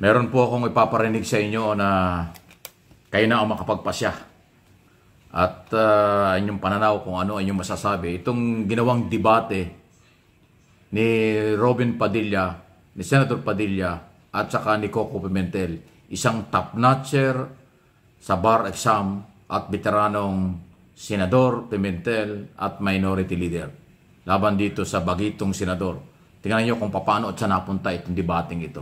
Meron po akong ipaparinig sa inyo na kayo na ang makapagpasya at inyong pananaw kung ano inyong masasabi. Itong ginawang debate ni Robin Padilla, ni Senator Padilla at saka ni Coco Pimentel, isang top-notcher sa bar exam at veteranong senador Pimentel at minority leader laban dito sa bagitong senador. Tingnan niyo kung paano at saan napunta itong debating ito.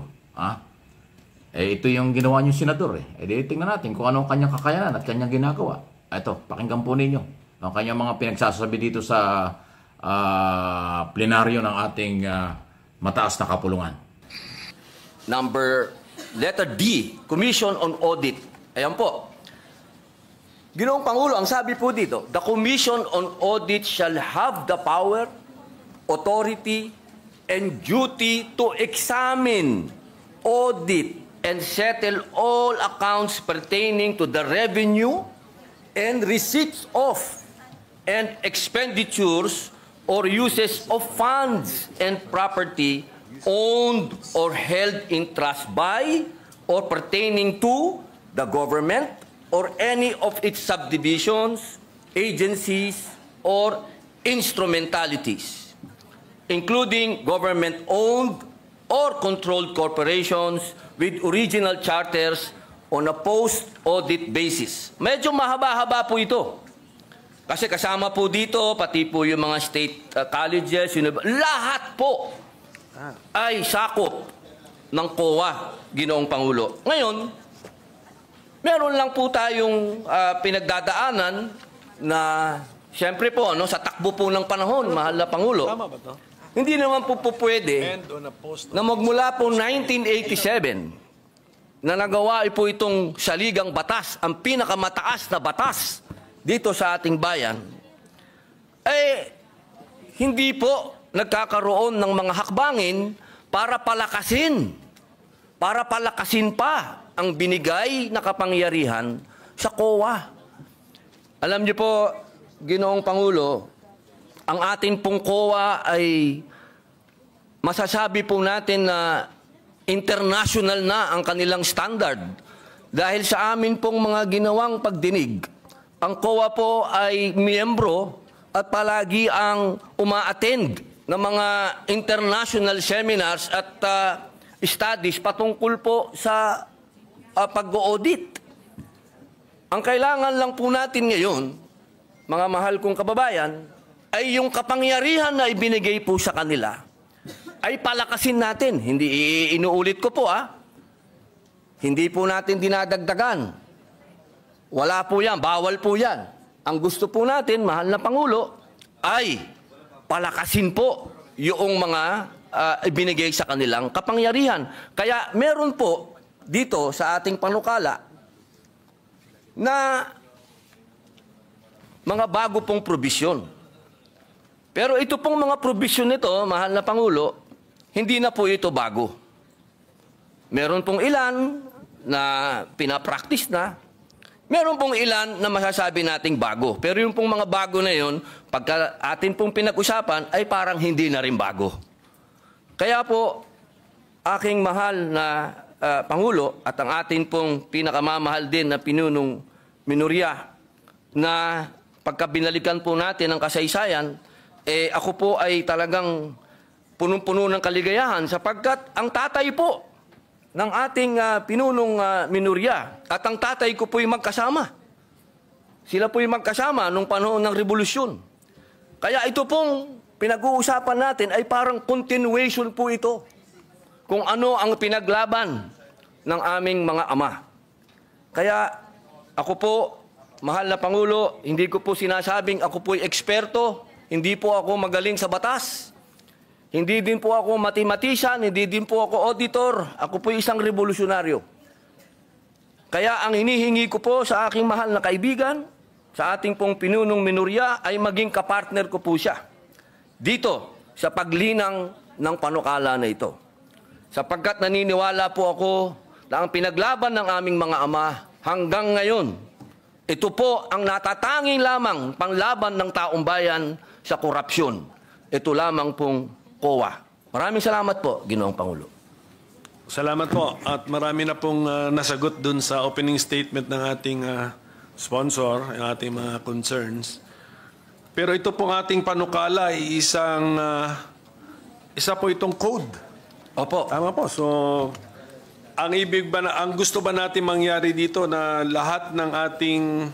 Ito yung ginawa niyong senador. Tingnan natin kung ano ang kanyang kakayanan at kanyang ginagawa. Ito, pakinggan po ninyo ang kanyang mga pinagsasabi dito sa plenaryo ng ating mataas na kapulungan. Letter D, Commission on Audit. Ayan po. Ginoong Pangulo, ang sabi po dito, the Commission on Audit shall have the power, authority, and duty to examine, audit, and settle all accounts pertaining to the revenue and receipts of and expenditures or uses of funds and property owned or held in trust by or pertaining to the government or any of its subdivisions, agencies, or instrumentalities, including government-owned or controlled corporations with original charters on a post-audit basis. Medyo mahaba-haba po ito. Kasi kasama po dito, pati po yung mga state colleges, lahat po ay sakop ng COA, Ginoong Pangulo. Ngayon, meron lang po tayong pinagdadaanan na, siyempre po, sa takbo po ng panahon, mahal na Pangulo, hindi naman po pwede na magmula po 1987 na nagawa po itong saligang batas, ang pinakamataas na batas dito sa ating bayan, hindi po nagkakaroon ng mga hakbangin para palakasin pa ang binigay na kapangyarihan sa COA. Alam niyo po, Ginoong Pangulo, ang ating pong COA ay masasabi po natin na international na ang kanilang standard. Dahil sa amin pong mga ginawang pagdinig, ang COA po ay miyembro at palagi ang uma-attend ng mga international seminars at studies patungkol po sa pag-audit. Ang kailangan lang po natin ngayon, mga mahal kong kababayan, ay yung kapangyarihan na ibinigay po sa kanila ay palakasin natin. Hindi inuulit ko po Hindi po natin dinadagdagan. Wala po yan, bawal po yan. Ang gusto po natin, mahal na Pangulo, ay palakasin po yung mga ibinigay sa kanilang kapangyarihan. Kaya meron po dito sa ating panukala na mga bago pong probisyon. Pero ito pong mga probisyon nito, mahal na Pangulo, hindi na po ito bago. Meron pong ilan na pinapractice na, meron pong ilan na masasabi nating bago. Pero yung pong mga bago na yun, pagka atin pong pinag-usapan, ay parang hindi na rin bago. Kaya po, aking mahal na Pangulo at ang atin pong pinakamamahal din na pinunong minorya na pagka binalikan po natin ang kasaysayan, ako po ay talagang punong-puno ng kaligayahan sapagkat ang tatay po ng ating pinunong minorya at ang tatay ko po'y magkasama. Sila po'y magkasama nung panahon ng revolusyon. Kaya ito pong pinag-uusapan natin ay parang continuation po ito kung ano ang pinaglaban ng aming mga ama. Kaya ako po, mahal na Pangulo, hindi ko po sinasabing ako po'y eksperto, hindi po ako magaling sa batas. Hindi din po ako mathematician, hindi din po ako auditor. Ako po isang revolusyonaryo. Kaya ang hinihingi ko po sa aking mahal na kaibigan, sa ating pong pinunong minorya, ay maging kapartner ko po siya dito sa paglinang ng panukala na ito. Sapagkat naniniwala po ako na ang pinaglaban ng aming mga ama hanggang ngayon, ito po ang natatanging lamang panglaban ng taong bayan sa korupsyon. Ito lamang pong COA. Maraming salamat po, Ginoong Pangulo. Salamat po. At marami na pong nasagot dun sa opening statement ng ating sponsor, ng ating mga concerns. Pero ito pong ating panukala ay isa po itong code. Opo. Tama po. So, ang gusto ba natin mangyari dito na lahat ng ating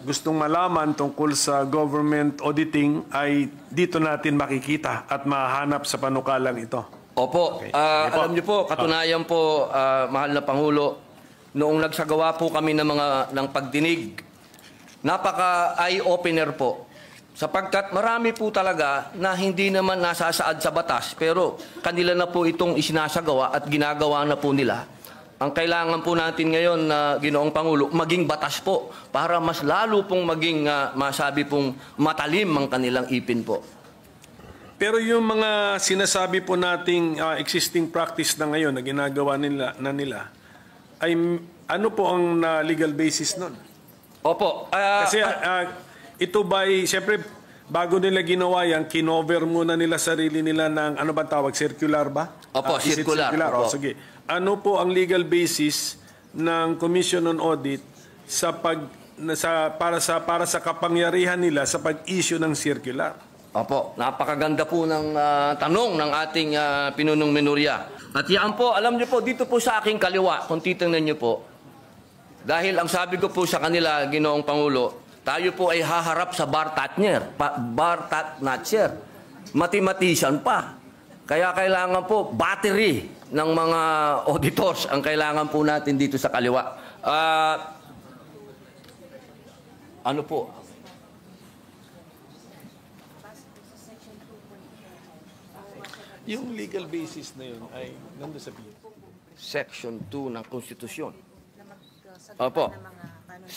gustong malaman tungkol sa government auditing ay dito natin makikita at mahanap sa panukalang ito. Opo. Okay. Alam niyo po, katunayan po, mahal na Pangulo, noong nagsagawa po kami ng pagdinig, napaka eye-opener po. Sapagkat marami po talaga na hindi naman nasasaad sa batas, pero kanila na po itong isinasagawa at ginagawa na po nila. Ang kailangan po natin ngayon na Ginoong Pangulo, maging batas po para mas lalo pong maging masabi pong matalim ang kanilang ipin po. Pero yung mga sinasabi po nating existing practice na ngayon na ginagawa nila ay ano po ang legal basis nun? Opo. Kasi ito ba'y, siyempre, bago nila ginawa yan, kinover muna nila sarili nila ng, ano ba tawag, circular ba? Opo, circular. Opo. Opo. Sige. Ano po ang legal basis ng Commission on Audit para sa kapangyarihan nila sa pag-issue ng circular? Opo, napakaganda po ng tanong ng ating pinunong minorya. At yan po, alam niyo po, dito po sa aking kaliwa, kung titingnan niyo po, dahil ang sabi ko po sa kanila, Ginoong Pangulo, tayo po ay haharap sa bar Tatnatcher. Mathematician pa. Kaya kailangan po, battery ng mga auditors ang kailangan po natin dito sa kaliwa. Ano po? Yung legal basis na yun ay nandun sa bill. Section 2 ng Konstitusyon. Na Opo. ng mga kanon.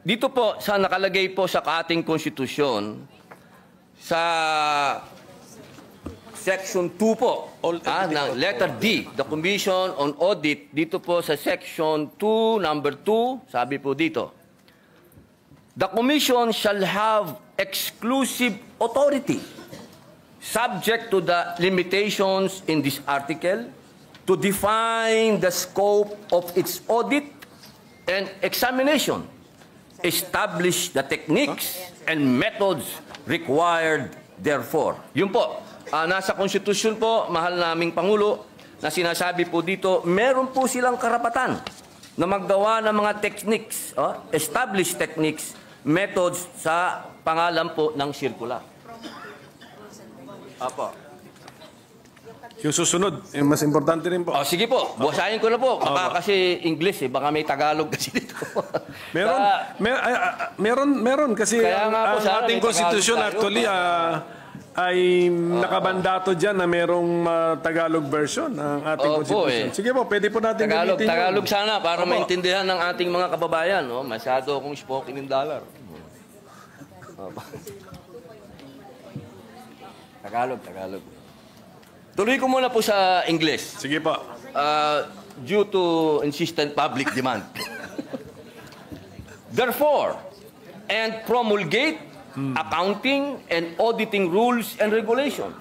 Dito po, sa nakalagay po sa ating konstitusyon, sa Section 2 po, ng letter D, the Commission on Audit, dito po sa Section 2, number 2, sabi po dito, the Commission shall have exclusive authority subject to the limitations in this article to define the scope of its audit and examination, establish the techniques and methods required therefore. Yun po, nasa konstitusyon po, mahal naming Pangulo, na sinasabi po dito, meron po silang karapatan na maggawa ng mga techniques, establish techniques, methods sa pangalan po ng circular. Apo. Yung susunod, mas importante rin po. Sige po, basahin ko na po. Baka kasi English baka may Tagalog kasi dito. Meron kasi Kaya nga po, ang sana ating may konstitusyon Tagalog tayo. actually ay nakabandato dyan na merong Tagalog version ng ating konstitusyon. Sige po, pwede po natin gamitin yun. Tagalog sana para maintindihan ng ating mga kababayan. Masyado akong spoken in dollar. Tagalog. Tuloy ko muna po sa English. Sige po. Due to insistent public demand. Therefore, and promulgate accounting and auditing rules and regulations,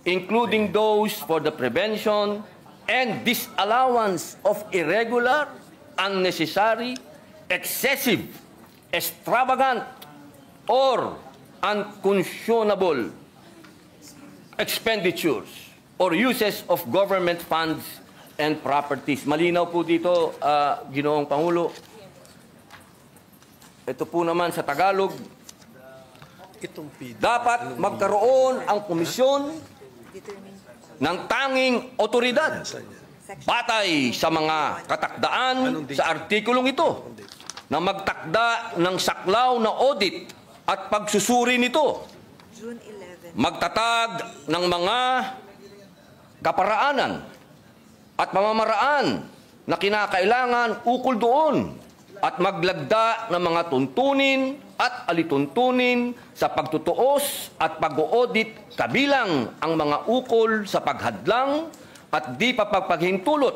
including those for the prevention and disallowance of irregular, unnecessary, excessive, extravagant, or unconscionable expenditures or uses of government funds and properties. Malinaw po dito, Ginoong Pangulo. Ito po naman sa Tagalog, dapat magkaroon ang komisyon ng tanging otoridad batay sa mga katakdaan sa artikulong ito na magtakda ng saklaw na audit at pagsusuri nito, June 11. magtatag ng mga kaparaanan at pamamaraan na kinakailangan ukol doon at maglagda ng mga tuntunin at alituntunin sa pagtutuos at pag-audit kabilang ang mga ukol sa paghadlang at di pagpaghintulot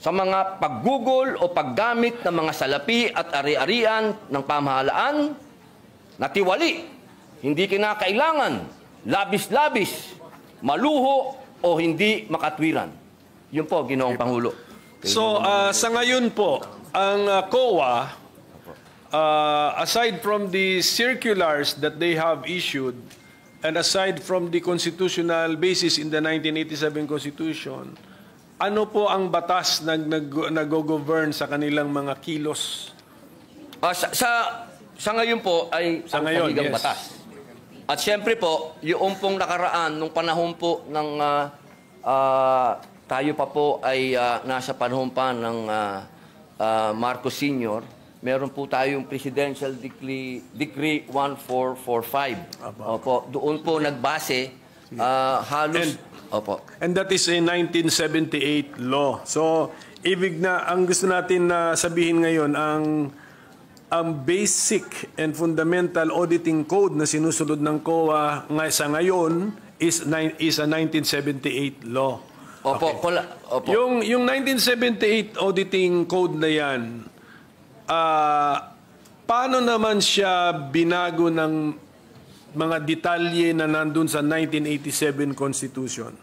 sa mga paggugol o paggamit ng mga salapi at ari-arian ng pamahalaan na tiwali, hindi kinakailangan, labis-labis maluho o hindi makatwiran. Yun po, Ginoong Pangulo. So, sa ngayon po, ang COA, aside from the circulars that they have issued, and aside from the constitutional basis in the 1987 Constitution, ano po ang batas na nag-govern sa kanilang mga kilos? Sa ngayon po ay Sa ang ngayon, saligang yes. batas. At siyempre po, yung pong nakaraan, nung panahon po ng tayo pa po ay nasa panahon pa ng Marcos Sr., meron po tayong Presidential Decree 1445. Opo, doon po nagbase halos... Opo. And that is a 1978 law. So, ibig na, ang gusto natin na sabihin ngayon, ang basic and fundamental auditing code na sinusunod ng COA sa ngayon is a 1978 law. Opo, opo. Yung 1978 auditing code na yan, paano naman siya binago ng mga detalye na nandun sa 1987 Constitution?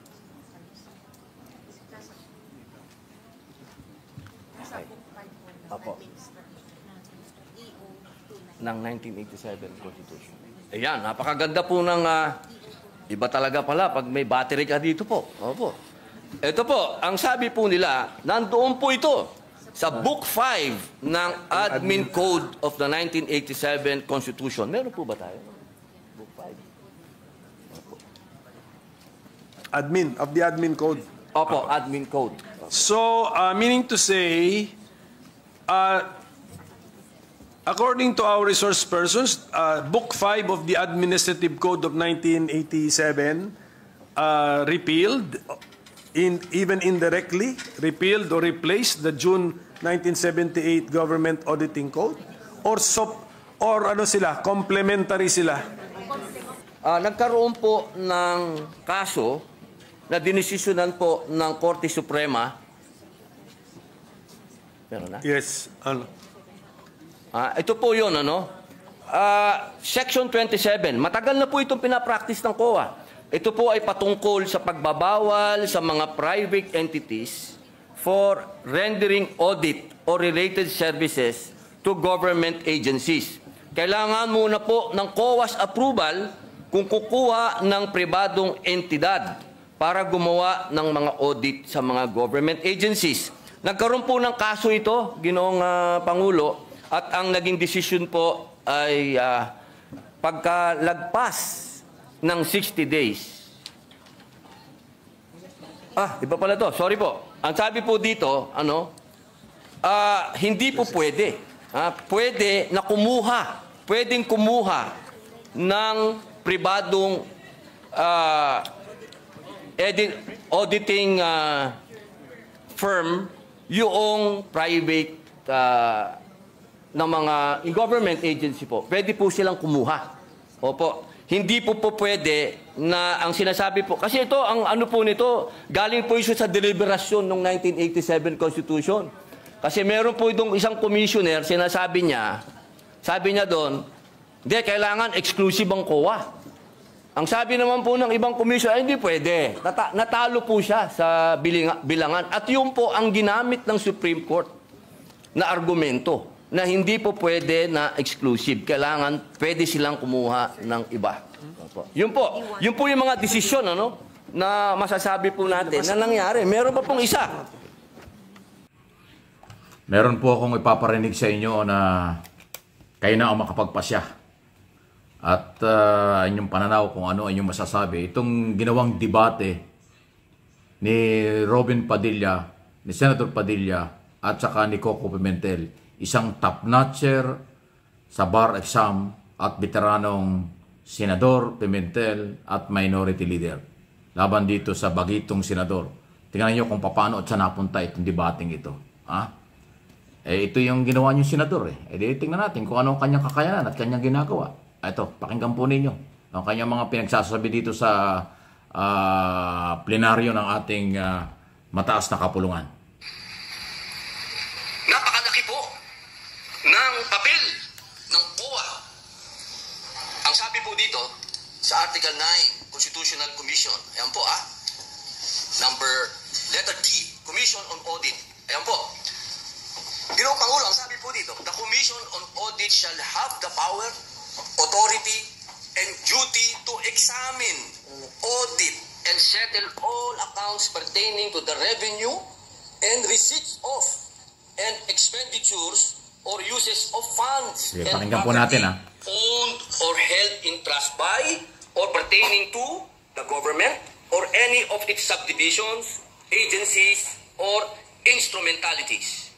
Opo. Ng 1987 Constitution. Ayan, napakaganda po ng iba talaga pala pag may battery ka dito po. Opo. Ito po, ang sabi po nila, nandoon po ito sa Book 5 ng Admin Code of the 1987 Constitution. Meron po ba tayo? Book 5. Of the admin code. Opo, Admin Code. So, meaning to say, according to our resource persons, Book 5 of the Administrative Code of 1987 repealed, even indirectly, repealed or replaced the June 1978 Government Auditing Code? Or ano sila, complementary sila? Nagkaroon po ng kaso na dinesisyonan po ng Korte Suprema. Meron na? Yes. Ano? Ito po yun, ano? Section 27. Matagal na po itong pinapractice ng COA. Ito po ay patungkol sa pagbabawal sa mga private entities for rendering audit or related services to government agencies. Kailangan muna po ng COA's approval kung kukuha ng pribadong entidad para gumawa ng mga audit sa mga government agencies. Nagkaroon po ng kaso ito, Ginoong Pangulo, at ang naging decision po ay pagkalagpas ng 60 days. Iba pala to. Sorry po. Ang sabi po dito, hindi po pwede. Pwede na pwedeng kumuha ng pribadong auditing firm yung private ng mga government agency po. Pwede po silang kumuha. Opo. Hindi po pwede na ang sinasabi po, kasi ito, ang ano po nito, galing po ito sa deliberasyon ng 1987 Constitution. Kasi meron po itong isang commissioner, sabi niya doon, hindi, kailangan exclusive ang COA. Ang sabi naman po ng ibang commissioner, hindi pwede. Natalo po siya sa bilangan. At yun po ang ginamit ng Supreme Court na argumento na hindi po pwede na exclusive. Kailangan pwede silang kumuha ng iba. Yun po yung mga desisyon na masasabi po natin na nangyari. Meron pa pong isa. Meron po akong ipaparinig sa inyo na kayo na ang makapagpasya. At inyong pananaw kung ano inyong masasabi. Itong ginawang debate ni Robin Padilla, ni Senator Padilla, at saka ni Coco Pimentel, isang top-notcher sa bar exam at veteranong senador, Pimentel, at minority leader. Laban dito sa bagitong senador. Tingnan niyo kung paano at saan napunta itong debating ito. Ito yung ginawa niyong senador. Tingnan natin kung ano ang kanyang kakayanan at kanyang ginagawa. Ito, pakinggan po ninyo ang kanyang mga pinagsasabi dito sa plenaryo ng ating mataas na kapulungan. Napakalaki po ng papel ng COA. Ang sabi po dito, sa Article 9, Constitutional Commission. Ayan po letter D, Commission on Audit. Ayan po. Ginoong Pangulo, ang sabi po dito, the Commission on Audit shall have the power, authority, and duty to examine, audit, and settle all accounts pertaining to the revenue and receipts of and expenditures or uses of funds Sige, and pakinggan po natin, owned or held in trust by or pertaining to the government or any of its subdivisions, agencies, or instrumentalities,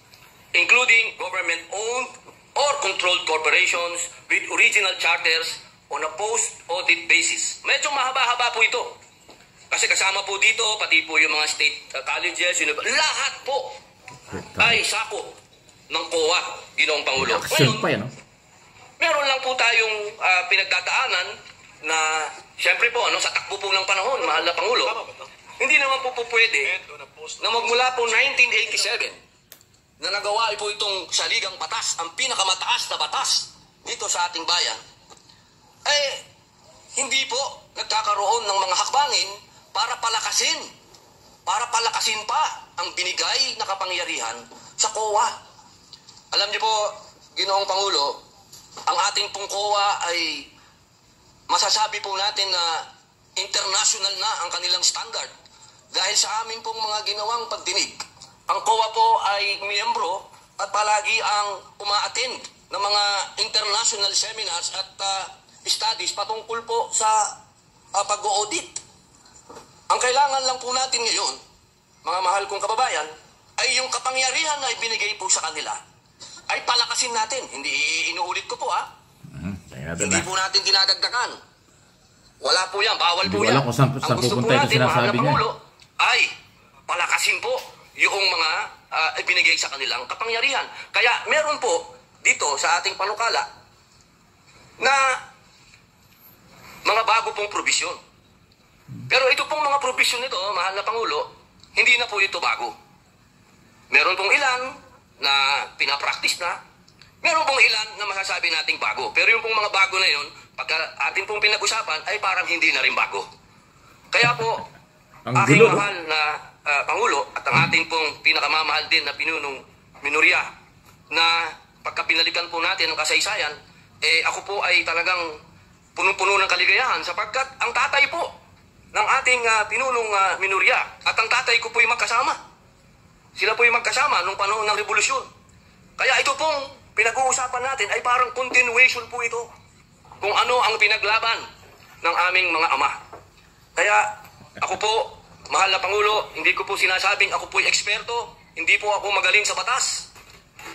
including government-owned or controlled corporations with original charters on a post-audit basis. Medyo mahaba-haba po ito. Kasi kasama po dito, pati po yung mga state colleges, lahat po ay sakop ng COA, Ginoong Pangulo. Action pa yan, no? Meron lang po tayong pinagdadaanan na, siyempre po, sa takbo po ng panahon, mahal na Pangulo, hindi naman po pwede na magmula po 1987 na nagawa po itong saligang batas, ang pinakamataas na batas dito sa ating bayan, hindi po nagkakaroon ng mga hakbangin para palakasin pa ang binigay na kapangyarihan sa COA. Alam niyo po, Ginoong Pangulo, ang ating pong COA ay masasabi po natin na international na ang kanilang standard. Dahil sa amin pong mga ginawang pagdinig, ang COA po ay miyembro at palagi ang uma-attend ng mga international seminars at studies patungkol po sa pag-audit. Ang kailangan lang po natin ngayon, mga mahal kong kababayan, ay yung kapangyarihan na ibinigay po sa kanila ay palakasin natin. Hindi inuulit ko po Hindi po natin dinadagdagan. Wala po yan. Bawal po yan. Hindi ko alam kung saan pupunta ito sinasabi niya. Pangulo, ay palakasin po yung mga ibinigay sa kanilang kapangyarihan. Kaya meron po dito sa ating panukala na mga bago pong probisyon. Pero ito pong mga probisyon nito, mahal na Pangulo, hindi na po ito bago. Meron pong ilan na pinapractice na, meron pong ilan na masasabi nating bago. Pero yung pong mga bago na yun, pagka atin pong pinag-usapan, ay parang hindi na rin bago. Kaya po, aking mahal na Pangulo at ang ating pong pinakamamahal din na pinunong minorya na pagka pinalikan po natin ang kasaysayan, ako po ay talagang punong-puno ng kaligayahan sapagkat ang tatay po ng ating pinunong minorya at ang tatay ko po ay magkasama. Sila po ay magkasama nung panahon ng revolusyon. Kaya ito pong pinag-uusapan natin ay parang continuation po ito kung ano ang pinaglaban ng aming mga ama. Kaya ako po, mahal na Pangulo, hindi ko po sinasabing ako po ay eksperto, hindi po ako magaling sa batas,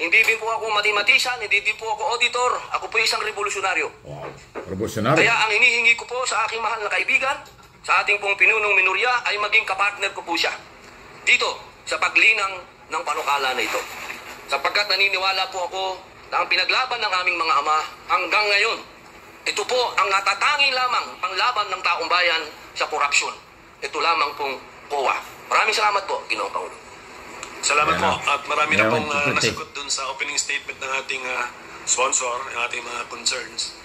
hindi din po ako mathematician, hindi din po ako auditor, ako po isang revolusyonaryo. Wow, revolusyonaryo. Kaya ang hinihingi ko po sa aking mahal na kaibigan, sa ating pong pinunong minorya, ay maging kapartner ko po siya dito sa paglinang ng panukala na ito. Sapagkat naniniwala po ako na ang pinaglaban ng aming mga ama hanggang ngayon, ito po ang natatanging lamang panglaban ng taong bayan sa korupsyon. Ito lamang pong COA. Maraming salamat po, Ginoong Pangulo. Salamat po. At marami na pong nasagot dun sa opening statement ng ating sponsor, ng ating mga concerns.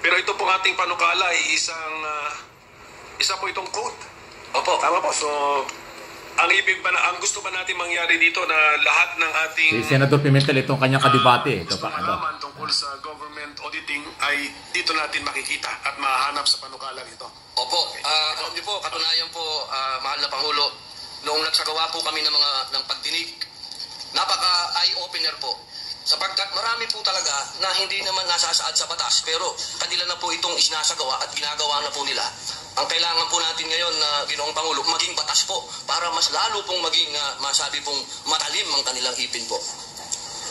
Pero ito pong ating panukala ay isa po itong code. Opo. Tama po. So, ang gusto ba natin mangyari dito na lahat ng ating Si Senator Pimentel, itong kanyang kadebate. Ito gusto pa, malaman tungkol sa government auditing ay dito natin makikita at mahanap sa panukala nito. Opo. Alam niyo po, katunayan po, mahal na Pangulo, noong nagsagawa po kami ng pagdinig, napaka-eye-opener po. Sapagkat marami po talaga na hindi naman nasasaad sa batas, pero kanila na po itong isinasagawa at ginagawa na po nila. Ang kailangan po natin ngayon na Ginoong Pangulo, maging batas po para mas lalo pong maging, masabi pong matalim ang kanilang ipin po.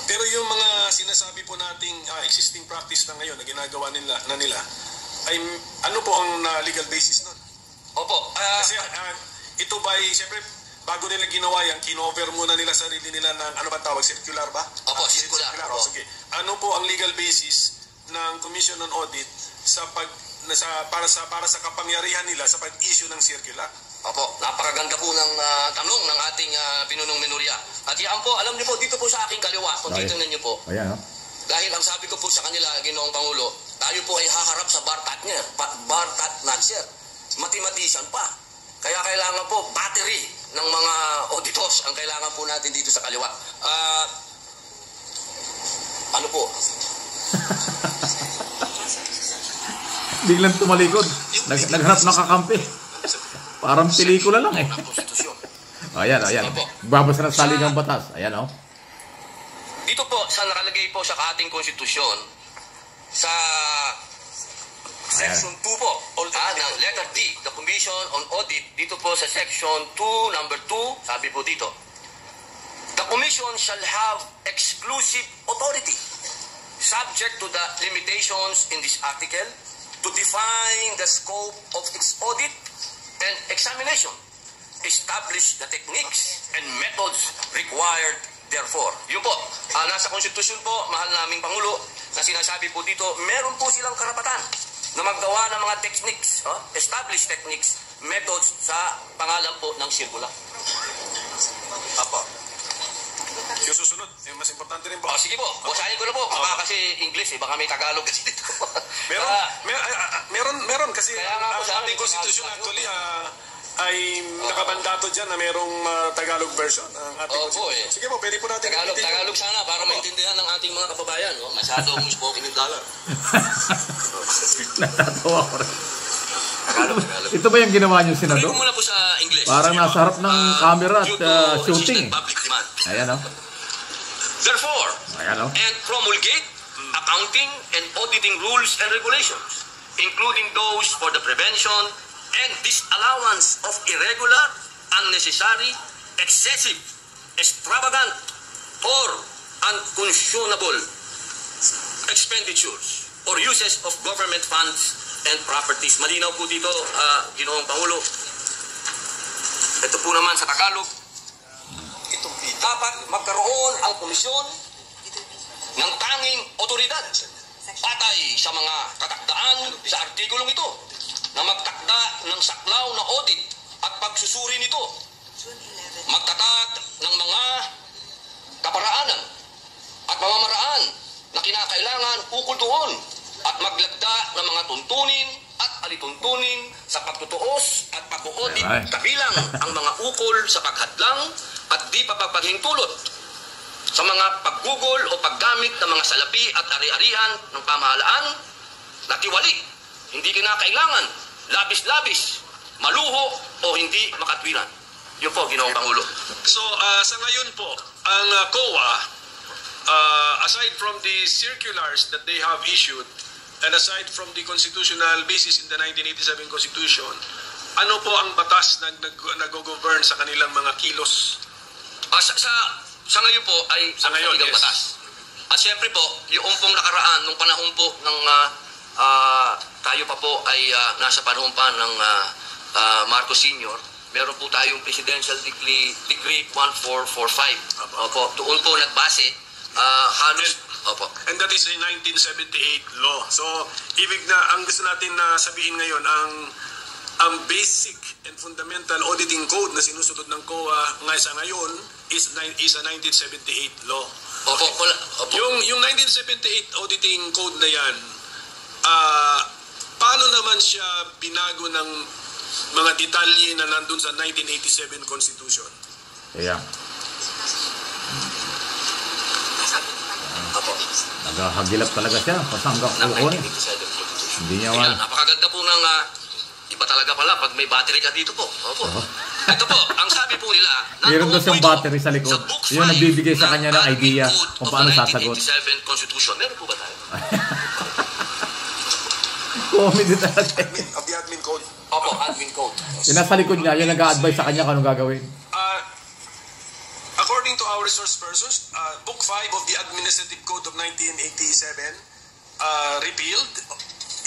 Pero yung mga sinasabi po nating existing practice na ngayon na ginagawa nila, ay ano po ang legal basis nun? Opo. Kasi ito ba ay, siyempre, bago nila ginawa yan, kinover muna nila sarili nila ng, ano ba tawag, circular ba? Opo, circular. Oh, sige. Ano po ang legal basis ng Commission on Audit para sa kapangyarihan nila sa pag-issue ng circular? Opo, napakaganda po ng tanong ng ating pinunong minorya. At yan po, alam niyo po, dito po sa aking kaliwa, kung titignan niyo po, Ayan, Dahil ang sabi ko po sa kanila, Ginoong Pangulo, tayo po ay haharap sa bar tatnatcher. Mathematician pa. Kaya kailangan po battery ng mga auditors ang kailangan po natin dito sa kaliwa. Ano po? Biglang tumalikod. Naghanap ng kakampi. Parang pelikula lang eh. Ng konstitusyon. Ayan. Babasa ng saligang batas. Ayan o. Dito po, sa nakalagay po sa ating konstitusyon, sa Section 2 po, ng letter D, the Commission on Audit, dito po sa Section 2, number 2, sabi po dito, the Commission shall have exclusive authority, subject to the limitations in this article, to define the scope of its audit and examination, establish the techniques and methods required therefore. Yun po, nasa konstitusyon po, mahal naming Pangulo, na sinasabi po dito, meron po silang karapatan na maggawa ng mga techniques, establish techniques, methods sa pangalan po ng sirkula. Apo. Yung susunod, yung mas importante rin po. Sige po, basahin ko na po. Baka kasi English baka may Tagalog kasi dito. Meron kasi Kaya nga po sa ang ating amin, constitution Tagalog. actually ay nakabandato dyan na merong Tagalog version ng ating Opo, constitution. eh. Sige po, pwede po natin Tagalog sana para maintindihan ng ating mga kababayan. Masyadong spoken in dollar. Natatawa ko rin. Tagalog. Ito ba yung ginawa niyo, Tuloy Senador? ko muna po sa English. Parang nasa harap ng camera at Due to shooting. persistent public demand. Ayan o. Therefore, Ayan o. and promulgate accounting and auditing rules and regulations, including those for the prevention and disallowance of irregular, unnecessary, excessive, extravagant, or unconscionable expenditures or uses of government funds and properties. Malinaw po dito, Ginoong Pangulo. Ito po naman sa Tagalog. Dapat magkaroon ang komisyon ng tanging otoridad patay sa mga katakdaan sa artikulong ito na magtakda ng saklaw na audit at pagsusuri nito, magtatag ng mga kaparaanan at mamamaraan na kinakailangan ukol doon at maglagda ng mga tuntunin at alituntunin sa pagtutuos at pag-audit kabilang ang mga ukol sa paghadlang at di papagpahintulot sa mga paggugol o paggamit ng mga salapi at ari-arian ng pamahalaan na tiwali, hindi kinakailangan, labis-labis, maluho o hindi makatwiran. Yun po, Ginoong Pangulo. So, sa ngayon po, ang COA, aside from the circulars that they have issued, and aside from the constitutional basis in the 1987 Constitution, ano po ang batas na nag-govern sa kanilang mga kilos? Sa ngayon po ay Sa ngayon, saligang yes. batas. At siyempre po, yung pong nakaraan, nung panahon po ng tayo pa po ay nasa panahon pa ng Marcos Sr., meron po tayong Presidential Decree 1445. Opo, doon po nagbase, halos, opo. And that is a 1978 law. So, ibig na, ang gusto natin na sabihin ngayon, ang basic and fundamental auditing code na sinusunod ng COA ngayon is a 1978 law. Opo. Yung 1978 auditing code na yan, paano naman siya binago ng mga detalye na nandun sa 1987 Constitution? Ayan. Opo. Naghahagilap talaga siya. Pasanggang Ng kuko niya. 1987 Constitution. Hindi niya Ayan, wala. napakaganda po ng iba talaga pala pag may battery ka dito po. Opo. Ito po, ang sabi po nila, Meron daw nandoon siyang po ito battery sa likod. book Yun ang 5 nagbibigay sa kanya ng Admin idea Code kung of paano the sasagot. 1987 Constitution. Meron po ba tayo? Comedy talaga. Of the admin code. Opo, admin code. Yung nasa likod niya, yung nag-a-advise sa kanya kung anong gagawin. According to our resource persons, Book 5 of the Administrative Code of 1987 repealed,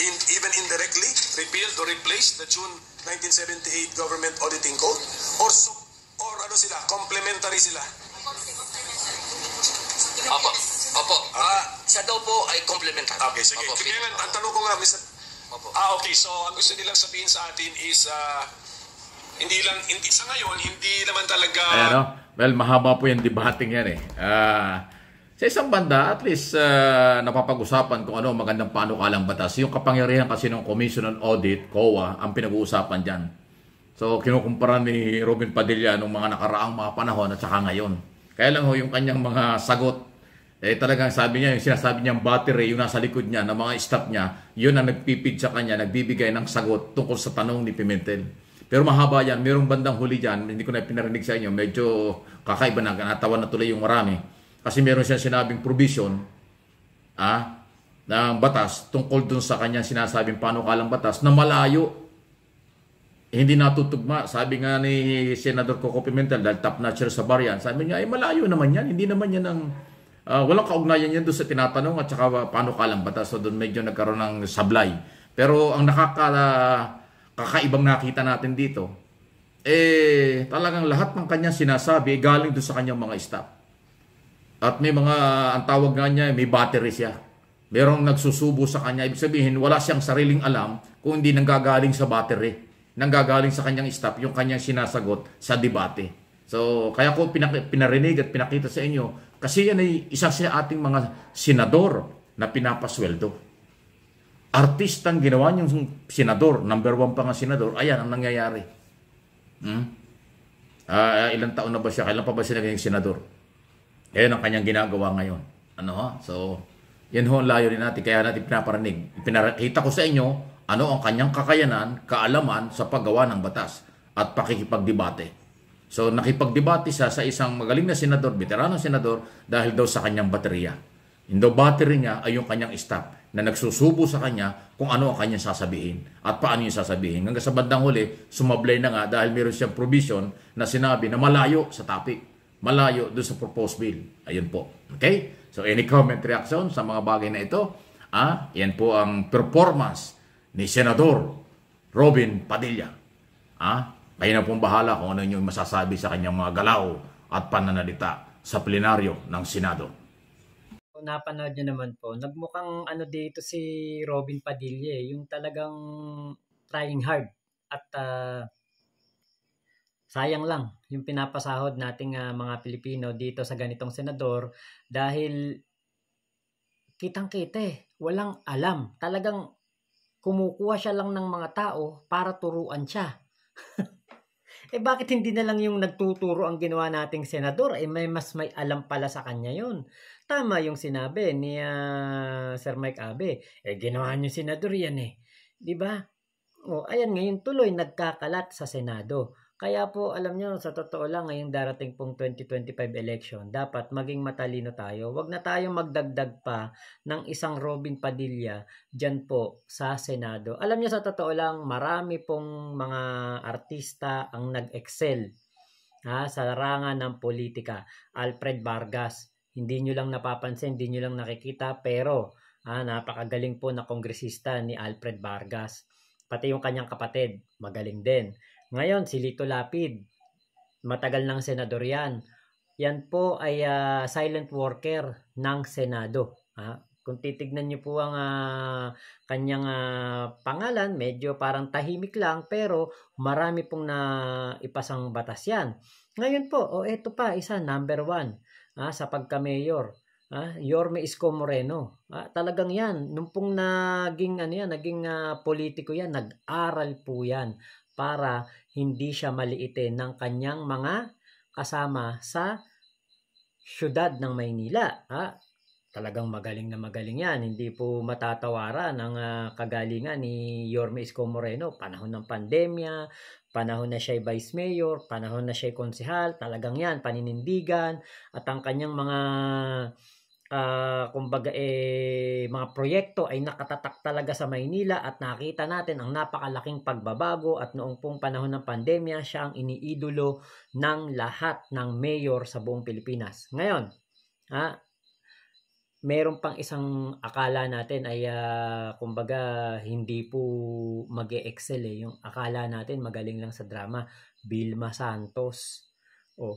even indirectly, repealed or replaced the June 1978 Government Auditing Code, or ano sila, complementary sila. Opo. Siya daw po ay complementary. Okay, sige. Opo, Kaya nga, ang tanong ko nga, Mr. Opo. Okay, so ang gusto nilang sabihin sa atin is, hindi sa ngayon, hindi naman talaga... Ayan o. Well, mahaba po yung debating yan eh. Sa isang banda, at least napapag-usapan kung ano magandang panukalang batas. Yung kapangyarihan kasi ng Commission on Audit, COA, ang pinag-uusapan dyan. So, kinukumpara ni Robin Padilla nung mga nakaraang mga panahon at saka ngayon. Kaya lang ho, yung kanyang mga sagot, talagang sabi niya, yung sinasabi niyang battery, yung nasa likod niya, ng mga staff niya, yun ang nagpipid sa kanya, nagbibigay ng sagot tungkol sa tanong ni Pimentel. Pero mahaba yan, mayroong bandang huli dyan, hindi ko na pinarinig sa inyo, medyo kakaiba na, natawa na tuloy yung marami. Kasi meron siya sinabing provision ng batas tungkol dun sa kanyang sinasabing panukalang batas na malayo. Hindi natutugma. Sabi nga ni Senador Coco Pimentel, dahil top notcher sa Barian, sabi niya, ay malayo naman yan. Hindi naman yan ang, walang kaugnayan yan doon sa tinatanong at saka panukalang batas. So doon medyo nagkaroon ng sablay. Pero ang kakaibang nakita natin dito, talagang lahat ng kanyang sinasabi galing doon sa kanyang mga staff. At may mga, ang tawag nga niya, may battery siya. Merong nagsusubo sa kanya. Ibig sabihin, wala siyang sariling alam kung hindi nanggagaling sa battery. Nanggagaling sa kanyang staff, yung kanyang sinasagot sa debate. So, kaya ko pinarinig at pinakita sa inyo, kasi yan ay isa sa ating mga senador na pinapasweldo. Artistang ginawa niyong senador, number 1 pa nga senador, ayan ang nangyayari. Ilang taon na ba siya? Kailan pa ba siya naging senador? Ayan ang kanyang ginagawa ngayon. So, yan ho ang layo rin natin. Kaya natin pinaparinig. Pinakita ko sa inyo ano ang kanyang kakayanan, kaalaman sa paggawa ng batas at pakikipagdebate. So, nakipagdebate siya sa isang magaling na senador, veteranong senador, dahil daw sa kanyang baterya. Yung daw battery niya ay yung kanyang staff na nagsusubo sa kanya kung ano ang kanyang sasabihin at paano yung sasabihin. Hanggang sa bandang huli, sumablay na nga dahil meron siyang provision na sinabi na malayo sa topic. Malayo doon sa proposed bill. Ayun po. Okay? So, any comment, reaction sa mga bagay na ito? Yan po ang performance ni Senador Robin Padilla. Kayo na pong bahala kung ano yung masasabi sa kanyang mga galaw at pananalita sa plenaryo ng Senado. Napanood nyo naman po, nagmukhang ano dito si Robin Padilla, yung talagang trying hard at sayang lang yung pinapasahod nating mga Pilipino dito sa ganitong senador dahil kitang-kita walang alam. Talagang kumukuha siya lang ng mga tao para turuan siya. Bakit hindi na lang yung nagtuturo ang ginawa nating senador? May alam pala sa kanya yun. Tama yung sinabi ni Sir Mike Abe. Ginawa niyo senador yan Diba? Ayan ngayon tuloy nagkakalat sa Senado. Kaya po, alam nyo, sa totoo lang, ngayong darating pong 2025 election, dapat maging matalino tayo. Huwag na tayong magdagdag pa ng isang Robin Padilla dyan po sa Senado. Alam nyo, sa totoo lang, marami pong mga artista ang nag-excel sa larangan ng politika. Alfred Vargas, hindi nyo lang napapansin, hindi nyo lang nakikita, pero napakagaling po na kongresista ni Alfred Vargas. Pati yung kanyang kapatid, magaling din. Ngayon, si Lito Lapid, matagal ng senador yan. Yan po ay silent worker ng Senado. Kung titignan niyo po ang kanyang pangalan, medyo parang tahimik lang, pero marami pong ipasang batas yan. Ngayon po, eto pa, isa, number 1 sa pagka-mayor. Yorme Isko Moreno. Talagang yan, nung pong naging politiko yan, nag-aral po yan para hindi siya maliitin ng kanyang mga kasama sa syudad ng Maynila. Talagang magaling na magaling yan. Hindi po matatawaran ang kagalingan ni Yorme Isko Moreno. Panahon ng pandemya, panahon na siya vice mayor, panahon na siya konsehal, talagang yan, paninindigan, at ang kanyang mga mga proyekto ay nakatatak talaga sa Maynila at nakita natin ang napakalaking pagbabago at noong pong panahon ng pandemya, siya ang iniidolo ng lahat ng mayor sa buong Pilipinas. Ngayon, meron pang isang akala natin ay kumbaga hindi po mag-e-excel yung akala natin magaling lang sa drama. Vilma Santos.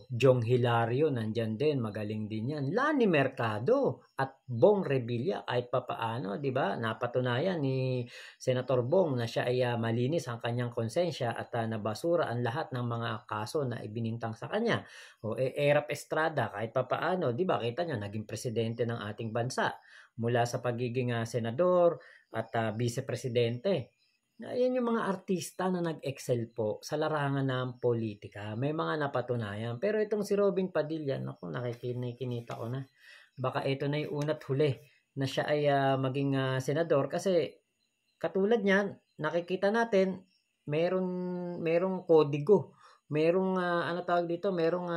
Jong Hilario, nandyan din, magaling din yan. Lani Mercado at Bong Revilla, kahit papaano, di ba? Napatunayan ni Senator Bong na siya ay malinis ang kanyang konsensya at nabasura ang lahat ng mga kaso na ibinintang sa kanya. Erap Estrada, kahit papaano, di ba? Kita nyo, naging presidente ng ating bansa mula sa pagiging senador at vice-presidente. Ayan yung mga artista na nag-excel po sa larangan ng politika. May mga napatunayan. Pero itong si Robin Padilla, naku, nakikinita ko na. Baka ito na yung una't huli na siya ay maging senador. Kasi katulad niyan, nakikita natin, merong kodigo. Merong, ano tawag dito? Merong,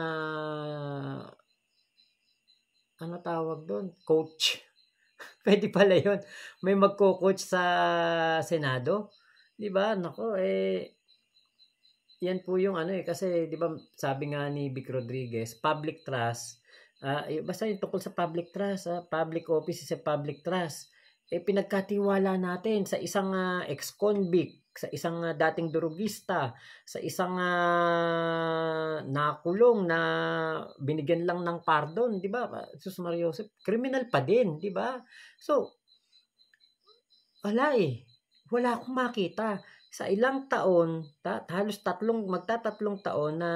ano tawag doon? Coach. Pwede pala yun. May magko-coach sa Senado. Di ba? Nako, yan po yung ano kasi di ba sabi nga ni Vic Rodriguez, public trust, basta yung tungkol sa public trust, public office is a public trust. Pinagkatiwala natin sa isang ex-convict, sa isang dating durugista, sa isang nakulong na binigyan lang ng pardon, di ba? Sus Maria Joseph, criminal pa din, di ba? So, wala akong makita. Sa ilang taon, halos magtatatlong taon na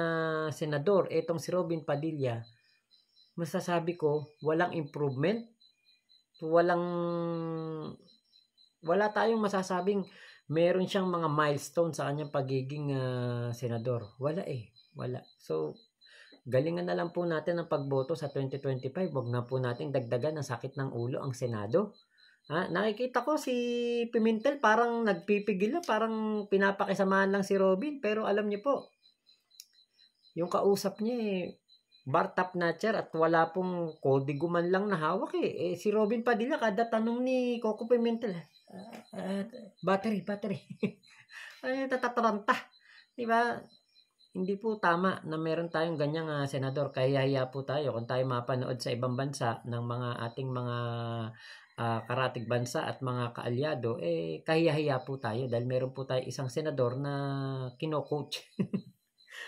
senador, etong si Robin Padilla, masasabi ko, walang improvement. Wala tayong masasabing meron siyang mga milestone sa kanyang pagiging senador. Wala. So, galingan na lang po natin ang pagboto sa 2025. Huwag na po natin dagdagan ng sakit ng ulo ang Senado. Nakikita ko si Pimentel parang nagpipigil na, parang pinapakisamahan lang si Robin, pero alam niyo po, yung kausap niya bar top notcher at wala pong kodigo man lang na hawak si Robin Padilla, kada tanong ni Coco Pimentel, battery. Tatataranta. Diba? Hindi po tama na meron tayong ganyang senador. Kaya hiya po tayo kung tayo mapanood sa ibang bansa ng mga ating mga karatig bansa at mga kaalyado, kahiya-hiya po tayo dahil meron po tayo isang senador na kino-coach.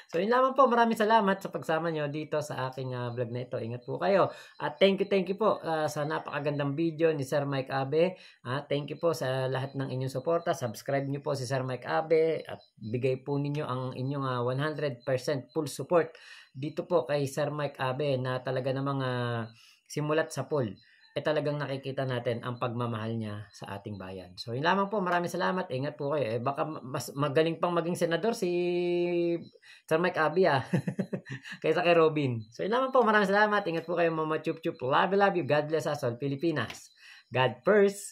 So, yun lamang po. Maraming salamat sa pagsama nyo dito sa aking vlog na ito. Ingat po kayo. At thank you po sa napakagandang video ni Sir Mike Abe. Thank you po sa lahat ng inyong suporta. Subscribe nyo po si Sir Mike Abe at bigay po ninyo ang inyong 100% full support dito po kay Sir Mike Abe na talaga namang simulat sa pool. Talagang nakikita natin ang pagmamahal niya sa ating bayan. So, yun lamang po. Maraming salamat. Ingat po kayo. Baka mas magaling pang maging senador si Sir Mike Abe kaysa kay Robin. So, yun lamang po. Maraming salamat. Ingat po kayo, Mama Chup Chup. Love you. God bless us all. Pilipinas. God first.